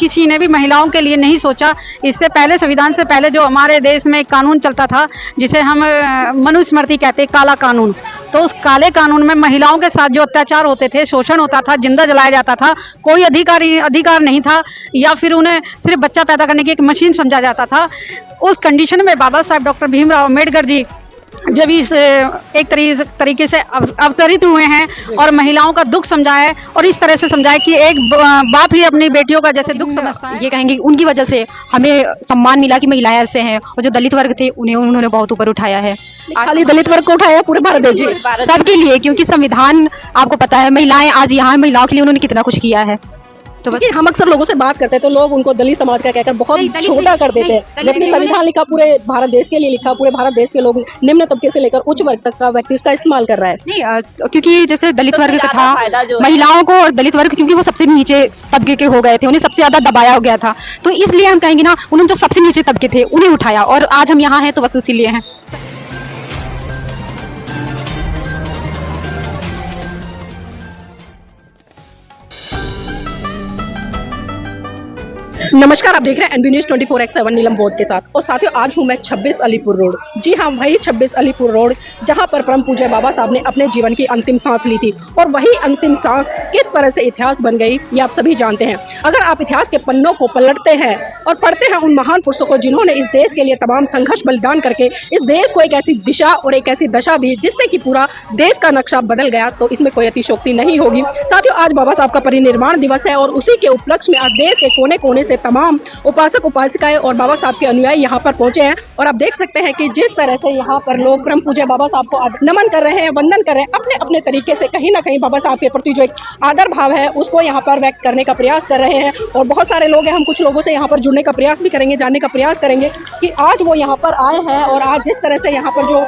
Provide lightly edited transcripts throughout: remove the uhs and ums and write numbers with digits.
किसी ने भी महिलाओं के लिए नहीं सोचा। इससे पहले, संविधान से पहले, जो हमारे देश में एक कानून चलता था जिसे हम मनुस्मृति कहते हैं, काला कानून, तो उस काले कानून में महिलाओं के साथ जो अत्याचार होते थे, शोषण होता था, जिंदा जलाया जाता था, कोई अधिकार नहीं था, या फिर उन्हें सिर्फ बच्चा पैदा करने की एक मशीन समझा जाता था। उस कंडीशन में बाबा साहब डॉक्टर भीमराव अम्बेडकर जी जब इस एक तरीके से अवतरित हुए हैं और महिलाओं का दुख समझा है, और इस तरह से समझाया कि एक बाप ही अपनी बेटियों का जैसे दुख समझता है। ये कहेंगे उनकी वजह से हमें सम्मान मिला कि महिलाएं ऐसे हैं, और जो दलित वर्ग थे उन्हें उन्होंने बहुत ऊपर उठाया है। खाली दलित वर्ग को उठाया, पूरे भारत देश सबके लिए, क्योंकि संविधान आपको पता है, महिलाएं आज यहाँ, महिलाओं के लिए उन्होंने कितना कुछ किया है। तो बस हम अक्सर लोगों से बात करते हैं तो लोग उनको दलित समाज का कहकर बहुत छोटा कर देते हैं, जबकि संविधान लिखा पूरे भारत देश के लिए लिखा, पूरे भारत देश के लोग निम्न तबके से लेकर उच्च वर्ग तक का व्यक्ति उसका इस्तेमाल कर रहा है। नहीं, क्योंकि जैसे दलित वर्ग का था, महिलाओं को और दलित वर्ग, क्योंकि वो सबसे नीचे तबके के हो गए थे, उन्हें सबसे ज्यादा दबाया हो गया था, तो इसलिए हम कहेंगे ना, उन्होंने जो सबसे नीचे तबके थे उन्हें उठाया, और आज हम यहाँ हैं तो बस इसीलिए हैं। नमस्कार, आप देख रहे हैं एनबी न्यूज 24/7 नीलम बोध के साथ। और साथियों, आज हूं मैं 26 अलीपुर रोड। जी हाँ, वही 26 अलीपुर रोड जहां पर परम पूज्य बाबा साहब ने अपने जीवन की अंतिम सांस ली थी, और वही अंतिम सांस किस तरह से इतिहास बन गई ये आप सभी जानते हैं। अगर आप इतिहास के पन्नों को पलटते हैं और पढ़ते हैं उन महान पुरुषों को जिन्होंने इस देश के लिए तमाम संघर्ष बलिदान करके इस देश को एक ऐसी दिशा और एक ऐसी दशा दी जिससे कि पूरा देश का नक्शा बदल गया, तो इसमें कोई अतिशयोक्ति नहीं होगी। साथियों, आज बाबा साहब का परिनिर्वाण दिवस है, और उसी के उपलक्ष्य में आज देश के कोने कोने से तमाम उपासक उपासिकाएं और बाबा साहब के अनुयायी यहाँ पर पहुंचे हैं। और आप देख सकते हैं कि जिस तरह से यहाँ पर लोग परम पूज्य बाबा साहब को नमन कर रहे हैं, वंदन कर रहे हैं, अपने अपने तरीके से कहीं ना कहीं बाबा साहब के प्रति जो एक आदर भाव है उसको यहाँ पर व्यक्त करने का प्रयास कर रहे हैं। और बहुत सारे लोग हैं, हम कुछ लोगों से यहाँ पर जुड़ने का प्रयास भी करेंगे, जानने का प्रयास करेंगे कि आज वो यहाँ पर आए हैं, और आज जिस तरह से यहाँ पर जो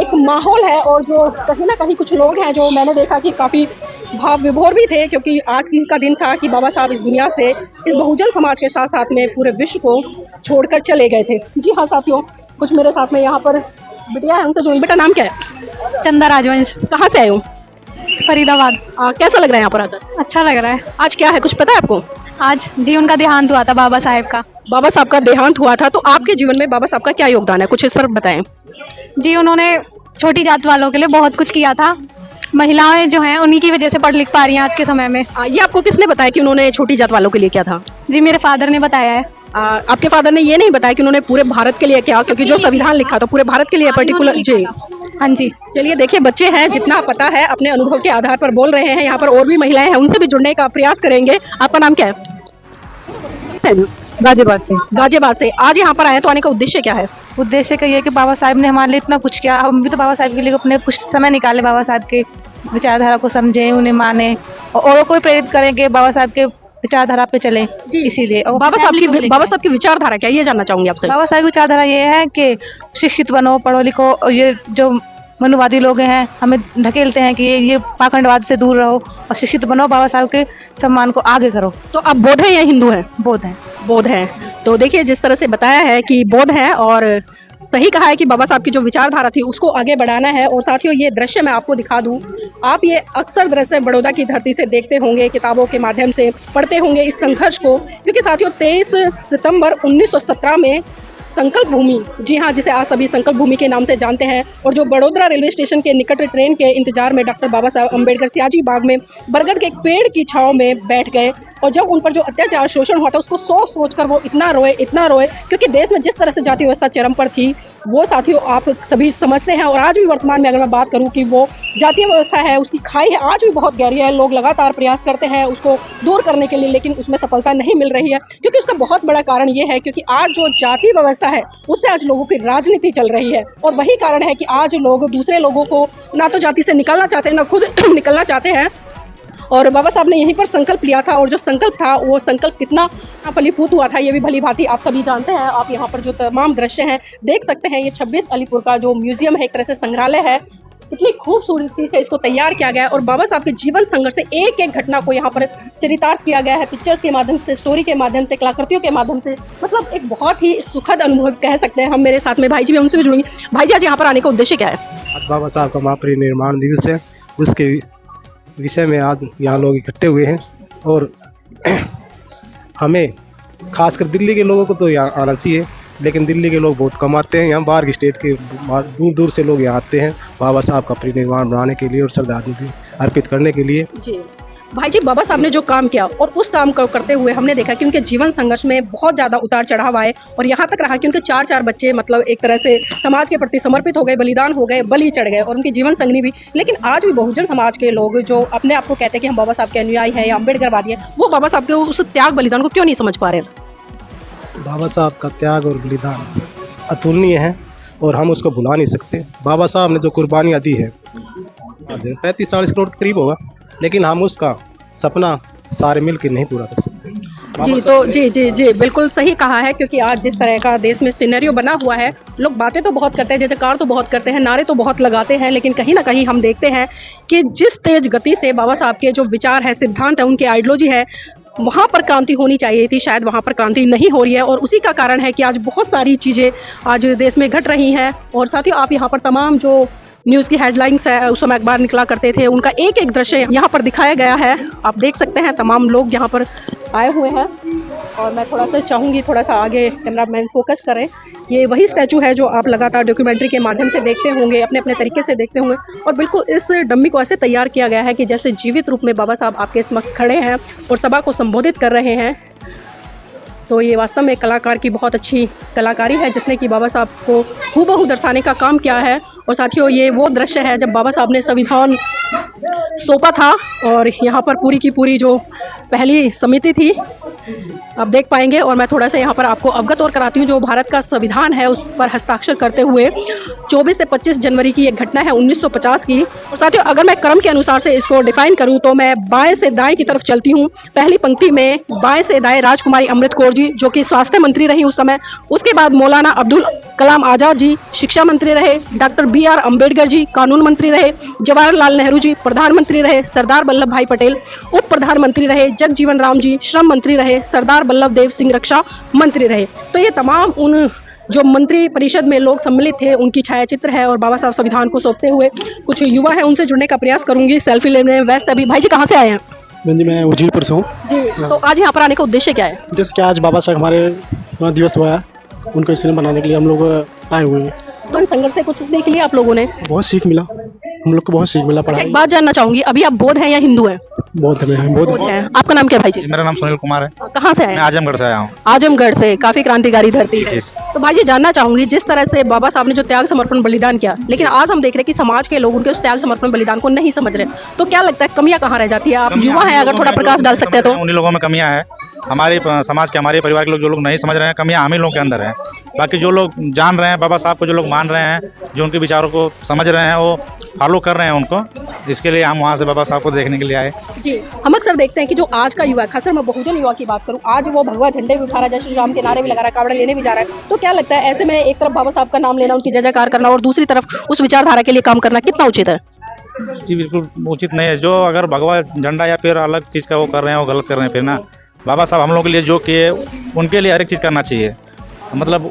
एक माहौल है, और जो कहीं ना कहीं कुछ लोग हैं जो मैंने देखा कि काफी भाव विभोर भी थे, क्योंकि आज का दिन था कि बाबा साहब इस दुनिया से, इस बहुजन समाज के साथ साथ में पूरे विश्व को छोड़कर चले गए थे। जी हाँ साथियों, कुछ मेरे साथ में यहाँ पर बिटिया है, उनसे जुड़ेंगे। बेटा नाम क्या है? चंदा राजवंश। कहाँ से आए हो? फरीदाबाद। कैसा लग रहा है यहाँ पर आकर? अच्छा लग रहा है। आज क्या है, कुछ पता है आपको? आज जी उनका देहांत हुआ था, बाबा साहेब का। बाबा साहब का देहांत हुआ था, तो आपके जीवन में बाबा साहब का क्या योगदान है, कुछ इस पर बताएं। जी, उन्होंने छोटी जात वालों के लिए बहुत कुछ किया था। महिलाएं जो हैं उन्हीं की वजह से पढ़ लिख पा रही हैं आज के समय में। ये आपको किसने बताया कि उन्होंने छोटी जात वालों के लिए क्या था? जी, मेरे फादर ने बताया है। आपके फादर ने ये नहीं बताया कि उन्होंने पूरे भारत के लिए क्या, क्योंकि जो संविधान लिखा था पूरे भारत के लिए पर्टिकुलर। जी हाँ जी। चलिए, देखिए बच्चे हैं, जितना पता है अपने अनुभव के आधार पर बोल रहे हैं। यहाँ पर और भी महिलाएं हैं, उनसे भी जुड़ने का प्रयास करेंगे। आपका नाम क्या है? गाजियाबाद से। गाजियाबाद से। आज यहाँ पर आए तो आने का उद्देश्य क्या है? उद्देश्य का ये है कि बाबा साहब ने हमारे लिए इतना कुछ किया, हम भी तो बाबा साहब के लिए अपने कुछ समय निकाले, बाबा साहब के विचारधारा को समझें, उन्हें माने, और औरों को प्रेरित करें कि बाबा साहब के विचारधारा पे चलें। इसीलिए बाबा साहब की विचारधारा क्या, ये जानना चाहूंगी आपसे। बाबा साहब की विचारधारा ये है कि शिक्षित बनो, पढ़ो लिखो, और ये जो मनुवादी लोग हैं हमें ढकेलते हैं कि ये पाखंडवाद से दूर रहो और शिक्षित बनो, बाबा साहब के सम्मान को आगे करो। तो आप बौद्ध हैं या हिंदू हैं? बौद्ध हैं। बौद्ध हैं। तो देखिए, जिस तरह से बताया है कि बौद्ध है, और सही कहा है कि बाबा साहब की जो विचारधारा थी उसको आगे बढ़ाना है। और साथियों, ये दृश्य मैं आपको दिखा दूं, आप ये अक्सर दृश्य बड़ौदा की धरती से देखते होंगे, किताबों के माध्यम से पढ़ते होंगे इस संघर्ष को, क्योंकि साथियों 23 सितंबर 1917 में संकल्प भूमि, जी हाँ, जिसे आज सभी संकल्प भूमि के नाम से जानते हैं, और जो बड़ोदरा रेलवे स्टेशन के निकट ट्रेन के इंतजार में डॉक्टर बाबा साहब अम्बेडकर सियाजी बाग में बरगद के एक पेड़ की छांव में बैठ गए, और जब उन पर जो अत्याचार शोषण हुआ था उसको सोच कर वो इतना रोए, क्योंकि देश में जिस तरह से जाति व्यवस्था चरम पर थी वो साथियों आप सभी समझते हैं। और आज भी वर्तमान में अगर मैं बात करूं कि वो जातीय व्यवस्था है, उसकी खाई है, आज भी बहुत गहरी है। लोग लगातार प्रयास करते हैं उसको दूर करने के लिए, लेकिन उसमें सफलता नहीं मिल रही है, क्योंकि उसका बहुत बड़ा कारण ये है क्योंकि आज जो जातीय व्यवस्था है उससे आज लोगों की राजनीति चल रही है, और वही कारण है कि आज लोग दूसरे लोगों को ना तो जाति से निकालना चाहते हैं, ना खुद निकलना चाहते हैं। और बाबा साहब ने यहीं पर संकल्प लिया था, और जो संकल्प था वो संकल्प कितना फलीभूत हुआ था ये भी भली भांति आप सभी जानते हैं। आप यहाँ पर जो तमाम दृश्य हैं देख सकते हैं। ये 26 अलीपुर का जो म्यूजियम है, एक तरह से संग्रहालय है, कितनी खूबसूरती से इसको तैयार किया गया है, और बाबा साहब के जीवन संघर्ष से एक एक घटना को यहाँ पर चरितार्थ किया गया है, पिक्चर्स के माध्यम से, स्टोरी के माध्यम से, कलाकृतियों के माध्यम से। मतलब एक बहुत ही सुखद अनुभव कह सकते हैं हम। मेरे साथ में भाई जी भी, उनसे भी जुड़ेंगे। भाई जी, आज यहाँ पर आने का उद्देश्य क्या है? आज बाबा साहब का महापरिनिर्वाण दिवस है, उसके विषय में आज यहाँ लोग इकट्ठे हुए हैं, और हमें खासकर दिल्ली के लोगों को तो यहाँ आना चाहिए, लेकिन दिल्ली के लोग बहुत कम आते हैं। यहाँ बाहर की स्टेट के दूर दूर से लोग यहाँ आते हैं बाबा साहब का परिनिर्वाण बनाने के लिए और श्रद्धांजलि अर्पित करने के लिए। जी भाई जी, बाबा साहब ने जो काम किया और उस काम को करते हुए हमने देखा कि उनके जीवन संघर्ष में बहुत ज़्यादा उतार चढ़ाव आए और यहाँ तक रहा कि उनके 4 बच्चे मतलब एक तरह से समाज के प्रति समर्पित हो गए, बलिदान हो गए, बलि चढ़ गए और उनकी जीवन संगनी भी। लेकिन आज भी बहुजन समाज के लोग जो अपने आप को कहते हैं कि हम बाबा साहब के अनुयायी हैं या अम्बेडकरवादी हैं, वो बाबा साहब के उस त्याग बलिदान को क्यों नहीं समझ पा रहे? बाबा साहब का त्याग और बलिदान अतुलनीय है और हम उसको भुला नहीं सकते। बाबा साहब ने जो कुर्बानियाँ दी है 35-40 करोड़ के करीब होगा, लेकिन हम उसका सपना सारे मिलकर नहीं पूरा कर सकते। जी तो जी बिल्कुल सही कहा है, क्योंकि आज जिस तरह का देश में सिनेरियो बना हुआ है, लोग बातें तो बहुत करते हैं, जयजयकार तो बहुत करते हैं, नारे तो बहुत लगाते हैं, लेकिन कहीं ना कहीं हम देखते हैं कि जिस तेज गति से बाबा साहब के जो विचार है, सिद्धांत है, उनकी आइडियोलॉजी है, वहाँ पर क्रांति होनी चाहिए थी, शायद वहाँ पर क्रांति नहीं हो रही है। और उसी का कारण है कि आज बहुत सारी चीज़ें आज देश में घट रही हैं। और साथियों, आप यहाँ पर तमाम जो न्यूज़ की हेडलाइंस है, उस समय अखबार निकला करते थे, उनका एक एक दृश्य यहाँ पर दिखाया गया है। आप देख सकते हैं तमाम लोग यहाँ पर आए हुए हैं। और मैं थोड़ा सा चाहूँगी थोड़ा सा आगे कैमरामैन फोकस करें। ये वही स्टैचू है जो आप लगातार डॉक्यूमेंट्री के माध्यम से देखते होंगे, अपने अपने तरीके से देखते होंगे। और बिल्कुल इस डम्मी को ऐसे तैयार किया गया है कि जैसे जीवित रूप में बाबा साहब आपके समक्ष खड़े हैं और सभा को संबोधित कर रहे हैं। तो ये वास्तव में कलाकार की बहुत अच्छी कलाकारी है, जिसने कि बाबा साहब को हूबहू दर्शाने का काम किया है। और साथियों, ये वो दृश्य है जब बाबा साहब ने संविधान सौंपा था और यहाँ पर पूरी की पूरी जो पहली समिति थी आप देख पाएंगे। और मैं थोड़ा सा यहाँ पर आपको अवगत और कराती हूँ। जो भारत का संविधान है उस पर हस्ताक्षर करते हुए 24 से 25 जनवरी की एक घटना है 1950 की। और साथियों, अगर मैं क्रम के अनुसार से इसको डिफाइन करूँ तो मैं बाएं से दाएं की तरफ चलती हूँ। पहली पंक्ति में बाएं से दाएं राजकुमारी अमृत कौर जी, जो कि स्वास्थ्य मंत्री रही उस समय। उसके बाद मौलाना अब्दुल कलाम आज़ाद जी शिक्षा मंत्री रहे, डॉक्टर BR अम्बेडकर जी कानून मंत्री रहे, जवाहरलाल नेहरू जी प्रधानमंत्री रहे, सरदार वल्लभ भाई पटेल उप प्रधानमंत्री रहे, जगजीवन राम जी श्रम मंत्री रहे, सरदार वल्लभ देव सिंह रक्षा मंत्री रहे। तो ये तमाम उन जो मंत्री परिषद में लोग सम्मिलित थे उनकी छायाचित्र है। और बाबा साहब संविधान को सौंपते हुए कुछ युवा है, उनसे जुड़ने का प्रयास करूंगी। सेल्फी लेने व्यस्त अभी। भाई जी, कहाँ से आए हैं? मैं उजीरपुर से हूँ जी। तो आज यहाँ पर आने का उद्देश्य क्या है? जैसे कि आज बाबा साहब हमारे दिवस हुआ है, उनको इसलिए मनाने के लिए हम लोग आए हुए हैं। तो इन संघर्ष से कुछ सीख लिया आप लोगों ने? बहुत सीख मिला, हम लोग को बहुत सीख मिला। अच्छा, एक बात जानना चाहूंगी, अभी आप बौद्ध हैं या हिंदू हैं? बौद्ध में बौद्ध हैं। आपका नाम क्या है भाई जी? मेरा नाम सुनील कुमार है। कहाँ से आए? मैं आजमगढ़ से आया हूँ। आजमगढ़ से। काफी क्रांतिकारी धरती है। तो भाई जी, जानना चाहूंगी, जिस तरह से बाबा साहब ने जो त्याग समर्पण बलिदान किया, लेकिन आज हम देख रहे हैं कि समाज के लोग उनके उस त्याग समर्पण बलिदान को नहीं समझ रहे। तो क्या लगता है कमियां कहाँ रह जाती है? आप युवा हैं, अगर थोड़ा प्रकाश डाल सकते हैं तो। उन्हीं लोगों में कमियां है। हमारे समाज के, हमारे परिवार के लोग, जो लोग नहीं समझ रहे हैं, कमियां हम ही लोगों के अंदर है। बाकी जो लोग जान रहे हैं बाबा साहब को, जो लोग मान रहे हैं, जो उनके विचारों को समझ रहे हैं, वो फॉलो कर रहे हैं उनको। इसके लिए हम वहाँ से बाबा साहब को देखने के लिए आए। जी, हम अक्सर देखते हैं कि जो आज का युवा, खासकर मैं बहुजन युवा की बात करूं, आज वो भगवा झंडे भी उठा रहा है, जय श्री राम के नारे भी लगा रहा है, कावड़ लेने भी जा रहा है। तो क्या लगता है ऐसे में एक तरफ बाबा साहब का नाम लेना, उनकी जय जयकार करना और दूसरी तरफ उस विचारधारा के लिए काम करना कितना उचित है? जी बिल्कुल उचित नहीं है। जो अगर भगवा झंडा या फिर अलग चीज़ का वो कर रहे हैं, वो गलत कर रहे हैं। फिर ना, बाबा साहब हम लोगों के लिए जो किए, उनके लिए हर एक चीज़ करना चाहिए। मतलब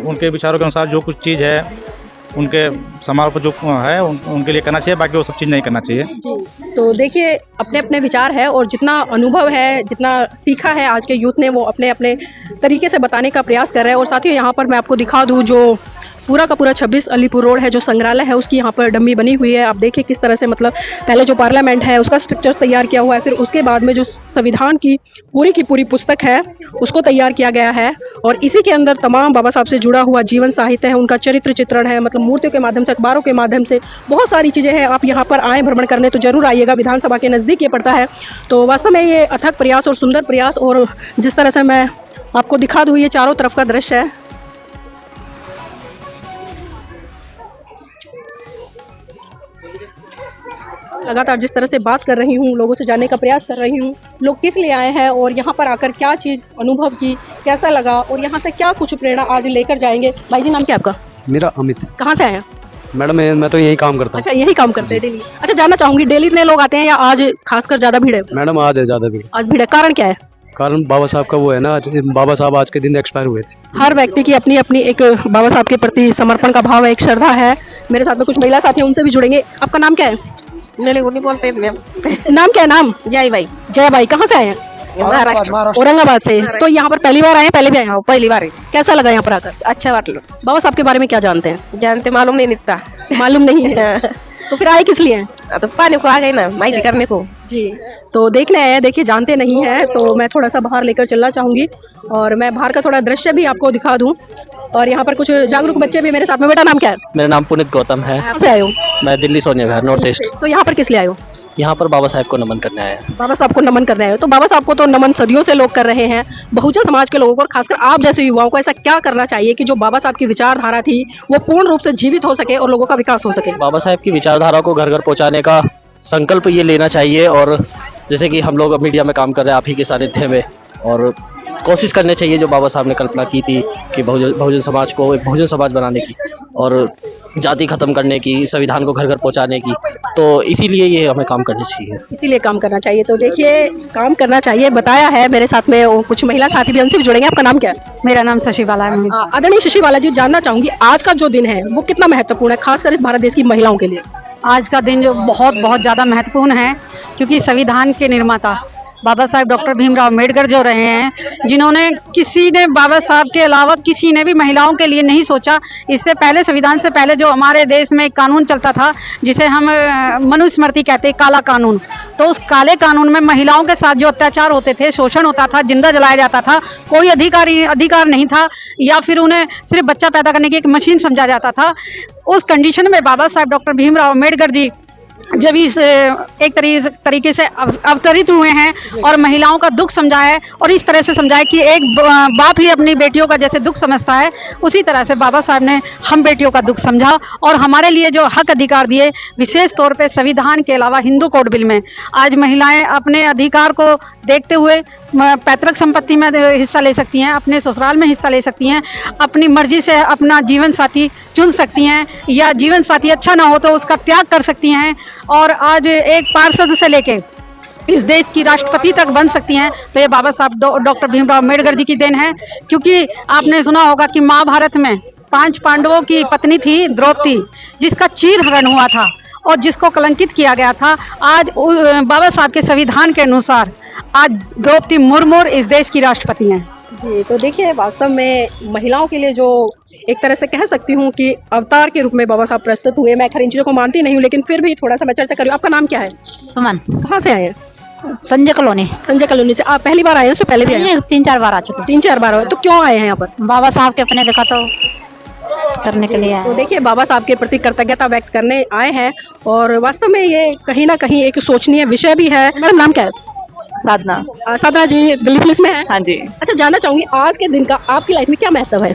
उनके विचारों के अनुसार जो कुछ चीज़ है, उनके समाज पर जो है उनके लिए करना चाहिए, बाकी वो सब चीज़ नहीं करना चाहिए। जी, तो देखिए, अपने अपने विचार है और जितना अनुभव है, जितना सीखा है आज के यूथ ने, वो अपने अपने तरीके से बताने का प्रयास कर रहे हैं। और साथियों, यहाँ पर मैं आपको दिखा दूँ, जो पूरा का पूरा 26 अलीपुर रोड है, जो संग्रहालय है, उसकी यहाँ पर डम्मी बनी हुई है। आप देखिए किस तरह से, मतलब पहले जो पार्लियामेंट है उसका स्ट्रक्चर तैयार किया हुआ है, फिर उसके बाद में जो संविधान की पूरी पुस्तक है उसको तैयार किया गया है। और इसी के अंदर तमाम बाबा साहब से जुड़ा हुआ जीवन साहित्य है, उनका चरित्र चित्रण है, मतलब मूर्तियों के माध्यम से, अखबारों के माध्यम से बहुत सारी चीज़ें हैं। आप यहाँ पर आए भ्रमण करने तो जरूर आइएगा, विधानसभा के नज़दीक ये पड़ता है। तो वास्तव में ये अथक प्रयास और सुंदर प्रयास, और जिस तरह से मैं आपको दिखा दूँ, ये चारों तरफ का दृश्य है। लगातार जिस तरह से बात कर रही हूँ, लोगों से जानने का प्रयास कर रही हूँ, लोग किस लिए आए हैं और यहाँ पर आकर क्या चीज़ अनुभव की, कैसा लगा और यहाँ से क्या कुछ प्रेरणा आज लेकर जाएंगे। भाई जी, नाम क्या आपका? मेरा अमित। कहाँ से आए हैं? मैडम मैं तो यही काम करता हूँ। अच्छा, यही काम करते हैं डेली? अच्छा, जानना चाहूँगी, डेली इतने लोग आते हैं या आज खासकर ज़्यादा भीड़ है? मैडम आज है ज़्यादा भीड़। आज भीड़ है, कारण क्या है? कारण बाबा साहब का वो है ना, बाबा साहब आज के दिन एक्सपायर हुए थे। हर व्यक्ति की अपनी अपनी एक बाबा साहब के प्रति समर्पण का भाव है, एक श्रद्धा है। मेरे साथ में कुछ महिला साथी हैं, उनसे भी जुड़ेंगे। आपका नाम क्या है? नहीं बोलते हैं मैम। नाम क्या है? नाम? जय भाई। जय भाई, कहाँ से आए हैं? महाराष्ट्र औरंगाबाद से। तो यहाँ पर पहली बार आए हैं, पहले भी आए हैं? पहली बार कैसा लगा यहाँ पर आकर? अच्छा बात लो बाबा साहब के बारे में क्या जानते हैं? जानते मालूम नहीं इतना मालूम नहीं है तो फिर आए किस लिए हैं? तो पाने को आ गए ना माइती करने को। जी, तो देखने आए हैं। देखिए जानते नहीं हैं तो मैं थोड़ा सा बाहर लेकर चलना चाहूंगी और मैं बाहर का थोड़ा दृश्य भी आपको दिखा दूं। और यहाँ पर कुछ जागरूक बच्चे भी मेरे साथ में। बेटा नाम क्या है? मेरा नाम पुनीत गौतम है। कहाँ से आए हो? मैं दिल्ली सोनिया विहार नॉर्थ ईस्ट। तो यहाँ पर किस लिए आए हो? यहाँ पर बाबा साहब को नमन करने आया है। बाबा साहब को नमन कर रहे हैं। तो बाबा साहब को तो नमन सदियों से लोग कर रहे हैं। बहुजन समाज के लोगों को और खासकर आप जैसे युवाओं को ऐसा क्या करना चाहिए कि जो बाबा साहब की विचारधारा थी वो पूर्ण रूप से जीवित हो सके और लोगों का विकास हो सके? बाबा साहब की विचारधारा को घर घर पहुँचाने का संकल्प ये लेना चाहिए। और जैसे कि हम लोग मीडिया में काम कर रहे हैं आप ही के सानिध्य में, और कोशिश करनी चाहिए जो बाबा साहब ने कल्पना की थी कि बहुजन समाज को एक बहुजन समाज बनाने की और जाति खत्म करने की, संविधान को घर घर पहुंचाने की। तो इसीलिए ये हमें काम करना चाहिए। इसीलिए काम करना चाहिए। तो देखिए काम करना चाहिए बताया है। मेरे साथ में वो कुछ महिला साथी भी हमसे भी जुड़ेंगे। आपका नाम क्या है? मेरा नाम शशि बाला है। आदरणीय शशि बाला जी, जानना चाहूंगी आज का जो दिन है वो कितना महत्वपूर्ण है खासकर इस भारत देश की महिलाओं के लिए? आज का दिन जो बहुत बहुत ज़्यादा महत्वपूर्ण है क्योंकि संविधान के निर्माता बाबा साहब डॉक्टर भीमराव अम्बेडकर जो रहे हैं, जिन्होंने किसी ने बाबा साहब के अलावा किसी ने भी महिलाओं के लिए नहीं सोचा। इससे पहले संविधान से पहले जो हमारे देश में एक कानून चलता था जिसे हम मनुस्मृति कहते हैं, काला कानून, तो उस काले कानून में महिलाओं के साथ जो अत्याचार होते थे, शोषण होता था, जिंदा जलाया जाता था, कोई अधिकार नहीं था या फिर उन्हें सिर्फ बच्चा पैदा करने की एक मशीन समझा जाता था। उस कंडीशन में बाबा साहब डॉक्टर भीमराव अम्बेडकर जी जब इस एक तरीके से अवतरित हुए हैं और महिलाओं का दुख समझा है और इस तरह से समझा है कि एक बाप ही अपनी बेटियों का जैसे दुख समझता है, उसी तरह से बाबा साहब ने हम बेटियों का दुख समझा और हमारे लिए जो हक अधिकार दिए, विशेष तौर पे संविधान के अलावा हिंदू कोड बिल में आज महिलाएं अपने अधिकार को देखते हुए पैतृक संपत्ति में हिस्सा ले सकती हैं, अपने ससुराल में हिस्सा ले सकती हैं, अपनी मर्जी से अपना जीवन साथी चुन सकती हैं या जीवन साथी अच्छा ना हो तो उसका त्याग कर सकती हैं और आज एक पार्षद से लेके इस देश की राष्ट्रपति तक बन सकती हैं। तो ये बाबा साहब डॉक्टर भीमराव अम्बेडकर जी की देन है। क्योंकि आपने सुना होगा कि महाभारत में 5 पांडवों की पत्नी थी द्रौपदी, जिसका चीरहरण हुआ था और जिसको कलंकित किया गया था। आज बाबा साहब के संविधान के अनुसार आज द्रौपदी मुर्मू इस देश की राष्ट्रपति हैं। जी, तो देखिए वास्तव में महिलाओं के लिए जो एक तरह से कह सकती हूँ कि अवतार के रूप में बाबा साहब प्रस्तुत हुए। मैं खैर इन चीज़ों को मानती नहीं हूँ लेकिन फिर भी थोड़ा सा मैं चर्चा कर रही हूँ। आपका नाम क्या है? सुमन। कहाँ से आए हैं? संजय कॉलोनी। संजय कॉलोनी से। आप पहली बार आए हैं? उससे पहले भी आए हैं? 3-4 बार आ चुके। 3-4 बार आए। तो क्यों आए हैं यहाँ पर? बाबा साहब के अपने देखा तो करने के लिए आए। तो देखिए बाबा साहब के प्रति कृतज्ञता व्यक्त करने आए हैं और वास्तव में ये कहीं ना कहीं एक सोचनीय विषय भी है। मैडम नाम क्या है? साधना। साधना जी दिल्ली पुलिस में है? हाँ जी। अच्छा, जानना चाहूंगी आज के दिन का आपकी लाइफ में क्या महत्व है?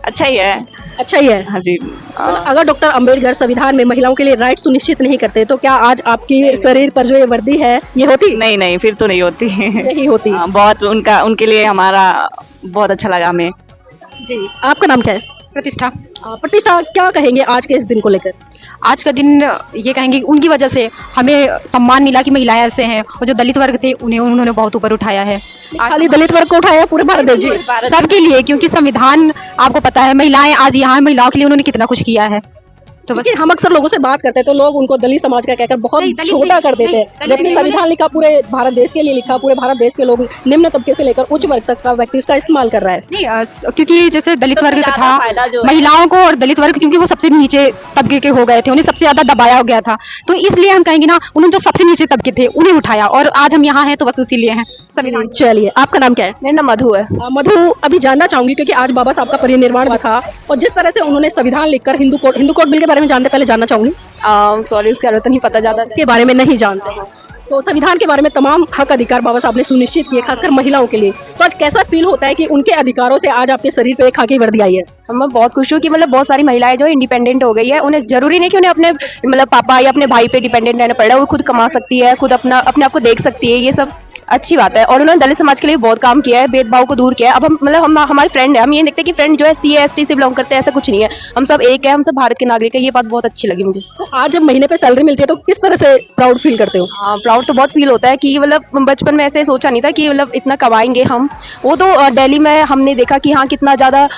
अच्छा ही है। अच्छा ही है। हाँ जी। अगर डॉक्टर अंबेडकर संविधान में महिलाओं के लिए राइट सुनिश्चित नहीं करते तो क्या आज आपकी शरीर पर जो ये वर्दी है ये होती? नहीं फिर तो नहीं होती। नहीं होती। बहुत उनके लिए हमारा बहुत अच्छा लगा हमें। जी, आपका नाम क्या है? प्रतिष्ठा। प्रतिष्ठा, क्या कहेंगे आज के इस दिन को लेकर? आज का दिन ये कहेंगे उनकी वजह से हमें सम्मान मिला कि महिलाएं ऐसे हैं और जो दलित वर्ग थे उन्होंने बहुत ऊपर उठाया है। खाली दलित वर्ग को उठाया, पूरे भारत देश सबके लिए, क्योंकि संविधान आपको पता है महिलाएं आज यहाँ महिलाओं के लिए उन्होंने कितना कुछ किया है। तो बस हम अक्सर लोगों से बात करते हैं तो लोग उनको दलित समाज का कहकर बहुत छोटा कर देते हैं, जबकि संविधान लिखा पूरे भारत देश के लिए लिखा, पूरे भारत देश के लोग निम्न तबके से लेकर उच्च वर्ग तक का व्यक्ति उसका इस्तेमाल कर रहा है। नहीं, क्योंकि जैसे दलित वर्ग का था, महिलाओं को और दलित वर्ग क्योंकि वो सबसे नीचे तबके के हो गए थे, उन्हें सबसे ज्यादा दबाया गया था, तो इसलिए हम कहेंगे ना उन्होंने जो सबसे नीचे तबके थे उन्हें उठाया और आज हम यहाँ हैं तो बस इसीलिए हैं। चलिए, आपका नाम क्या है? मेरा नाम मधु है। मधु, अभी जानना चाहूंगी क्योंकि आज बाबा साहब का परिनिर्वाण भी था और जिस तरह से उन्होंने संविधान लिखकर हिंदू कोड बिल के बारे में जानते पहले जानना चाहूंगी। सॉरी, उसके बारे में तो नहीं पता, ज्यादा इसके बारे में नहीं जानते हैं। तो संविधान के बारे में तमाम हक अधिकार बाबा साहब ने सुनिश्चित किए, खासकर महिलाओं के लिए। तो आज कैसा फील होता है कि उनके अधिकारों से आज आपके शरीर पे एक खाकी वर्दी आई है? मैं बहुत खुश हूँ कि मतलब बहुत सारी महिलाएं जो इंडिपेंडेंट हो गई है, उन्हें जरूरी नहीं कि उन्हें अपने मतलब पापा या अपने भाई पे डिपेंडेंट रहना पड़ रहा है, वो खुद कमा सकती है, खुद अपने आप को देख सकती है। ये सब अच्छी बात है और उन्होंने दलित समाज के लिए बहुत काम किया है, भेदभाव को दूर किया है। अब हम हमारे फ्रेंड है, हम ये देखते हैं कि फ्रेंड जो है CA ST से बिलोंग करते हैं, ऐसा कुछ नहीं है, हम सब एक है, हम सब भारत के नागरिक है। ये बात बहुत अच्छी लगी मुझे। तो आज जब महीने पे सैलरी मिलती है तो किस तरह से प्राउड फील करते हो? हाँ, प्राउड तो बहुत फील होता है कि मतलब बचपन में ऐसे सोचा नहीं था कि मतलब इतना कमाएंगे हम। वो तो दिल्ली में हमने देखा कि हाँ कितना ज़्यादा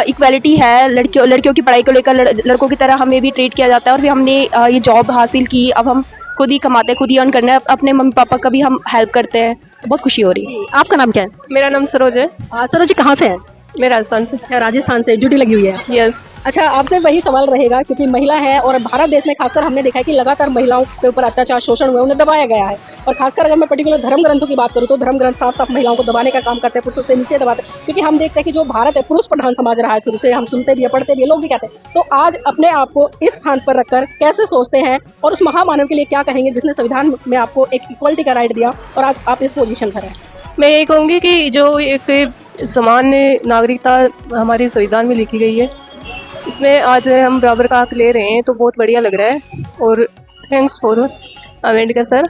इक्वालिटी है, लड़कियों की पढ़ाई को लेकर लड़कों की तरह हमें भी ट्रीट किया जाता है और फिर हमने ये जॉब हासिल की। अब हम खुद ही कमाते, खुद ही अर्न करना है, अपने मम्मी पापा का भी हम हेल्प करते हैं, तो बहुत खुशी हो रही है। आपका नाम क्या है? मेरा नाम सरोज है, सरोज जी कहाँ से हैं? मैं राजस्थान से। अच्छा, राजस्थान से ड्यूटी लगी हुई है। यस। अच्छा, आपसे वही सवाल रहेगा क्योंकि महिला है और भारत देश में खासकर हमने देखा है कि लगातार महिलाओं के ऊपर अत्याचार, शोषण हुए, उन्हें दबाया गया है। और खासकर अगर मैं पर्टिकुलर धर्म ग्रंथों की बात करूँ तो धर्म ग्रंथ साफ साफ महिलाओं को दबाने का काम करते हैं, पुरुषों से नीचे दबाते हैं, क्योंकि हम देखते हैं कि जो भारत है पुरुष प्रधान समाज रहा है शुरू से, हम सुनते भी है, पढ़ते भी है, लोग भी कहते हैं। तो आज अपने आप को इस स्थान पर रखकर कैसे सोचते हैं और उस महामानव के लिए क्या कहेंगे जिसने संविधान में आपको एक इक्वलिटी का राइट दिया और आज आप इस पोजीशन पर हैं? मैं ये कहूँगी कि जो एक सामान्य नागरिकता हमारे संविधान में लिखी गई है, इसमें आज हम बराबर का हक ले रहे हैं, तो बहुत बढ़िया लग रहा है। और थैंक्स फॉर अम्बेडकर सर,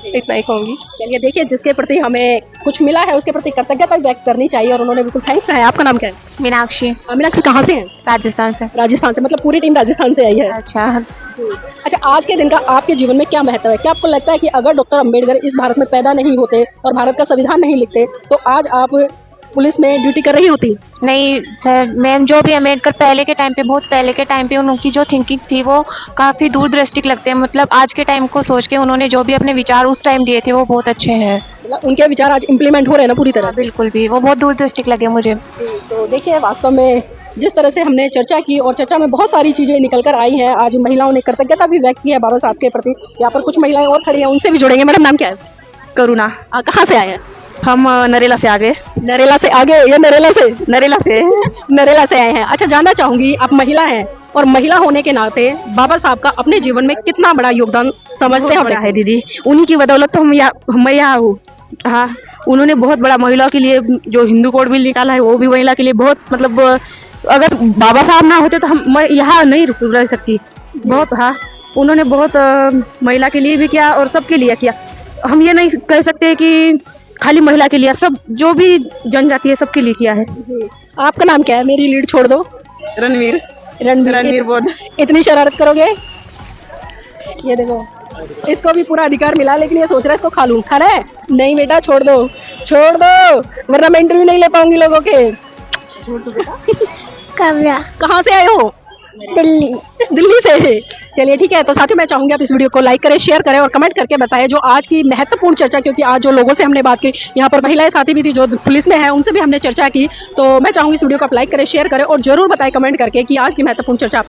इतना ही कहूँगी। चलिए, देखिए जिसके प्रति हमें कुछ मिला है उसके प्रति कृतज्ञता व्यक्त करनी चाहिए और उन्होंने बिल्कुल थैंक्स कहा है। आपका नाम क्या है? मीनाक्षी, मीनाक्षी कहाँ से हैं? राजस्थान से। राजस्थान से, मतलब पूरी टीम राजस्थान से आई है। अच्छा जी। अच्छा, आज के दिन का आपके जीवन में क्या महत्व है? क्या आपको लगता है कि अगर डॉक्टर अंबेडकर इस भारत में पैदा नहीं होते और भारत का संविधान नहीं लिखते तो आज आप पुलिस में ड्यूटी कर रही होती? नहीं सर, मैम जो भी अम्बेडकर पहले के टाइम पे, बहुत पहले के टाइम पे उनकी जो थिंकिंग थी वो काफ़ी दूरदृष्टि लगते हैं। मतलब आज के टाइम को सोच के उन्होंने जो भी अपने विचार उस टाइम दिए थे वो बहुत अच्छे हैं। मतलब उनके विचार आज इम्प्लीमेंट हो रहे हैं ना पूरी तरह से? बिल्कुल भी, वो बहुत दूरदृष्टि लगे मुझे। जी। तो देखिए, वास्तव में जिस तरह से हमने चर्चा की और चर्चा में बहुत सारी चीज़ें निकल कर आई हैं, आज महिलाओं ने कृतज्ञता भी व्यक्त की है बाबा साहब के प्रति। यहाँ पर कुछ महिलाएं और खड़ी हैं, उनसे भी जुड़ेंगे। मैडम नाम क्या है? करुणा। कहाँ से आए हैं? हम नरेला से आगे। नरेला से आगे या नरेला से? नरेला से। नरेला से आए हैं। अच्छा, जानना चाहूंगी, आप महिला हैं और महिला होने के नाते बाबा साहब का अपने जीवन में कितना बड़ा योगदान समझते हैं? बड़ा है दीदी, उन्हीं की बदौलत तो मैं यहाँ हूँ। हाँ, उन्होंने बहुत बड़ा महिलाओं के लिए जो हिंदू कोड बिल निकाला है वो भी महिला के लिए बहुत, मतलब अगर बाबा साहब ना होते तो मैं यहाँ नहीं रह सकती। बहुत, हाँ, उन्होंने बहुत महिला के लिए भी किया और सबके लिए किया। हम ये नहीं कह सकते कि खाली महिला के लिए, सब जो भी जनजाति है सबके लिए किया है। जी। आपका नाम क्या है? मेरी लीड छोड़ दो। रणवीर। रणवीर बोध। इतनी शरारत करोगे? ये देखो, इसको भी पूरा अधिकार मिला लेकिन ये सोच रहा है इसको खा लूं। खाना है? नहीं बेटा, छोड़ दो, छोड़ दो, वरना मैं इंटरव्यू नहीं ले पाऊंगी लोगों के। छोड़ दो बेटा। काव्या। कहाँ से आए हो? दिल्ली। दिल्ली से। चलिए, ठीक है। तो साथियों, मैं चाहूंगी आप इस वीडियो को लाइक करें, शेयर करें और कमेंट करके बताएं जो आज की महत्वपूर्ण चर्चा, क्योंकि आज जो लोगों से हमने बात की, यहाँ पर महिलाएं साथी भी थी जो पुलिस में है, उनसे भी हमने चर्चा की। तो मैं चाहूंगी इस वीडियो को आप लाइक करें, शेयर करें और जरूर बताएं कमेंट करके कि आज की महत्वपूर्ण चर्चा